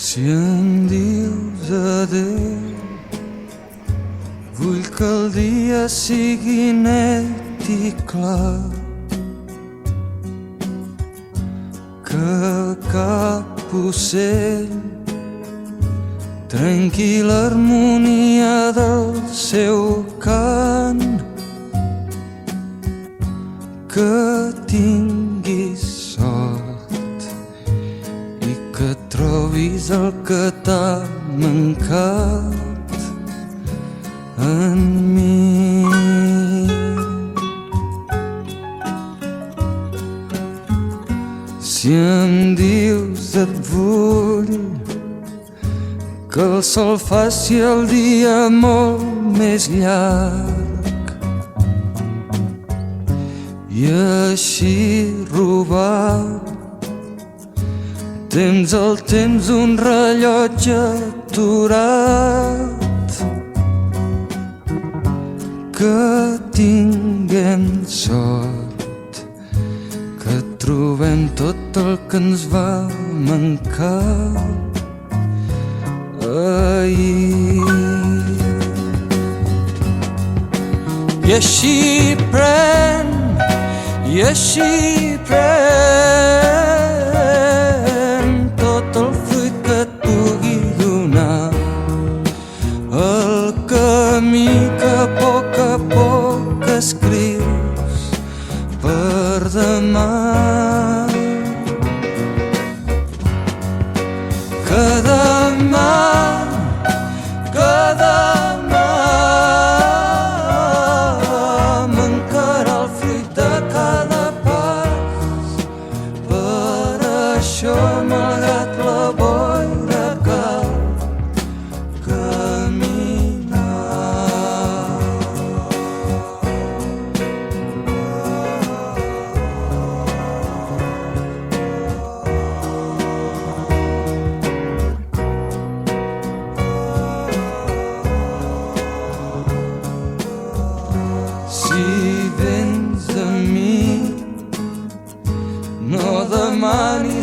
Si em dius adéu, vull que el dia sigui net i clar, que cap ocell trenqui l'harmonia del seu cant, que tinguis sort i que trobis el que t'ha mancat en mi. Si em dius et vull que el sol faci el dia molt més llarg i així robar temps al temps un rellotge aturat, que tinguem sort, que trobem tot el que ens va mancar ahir. I així pren, i així pren tot el fruit que et pugui donar el camí que a poc escrius per demà. Que demà mancarà el fruit de cada pas, per això malgrat la boira cal caminar. Si vens a mi, no demanis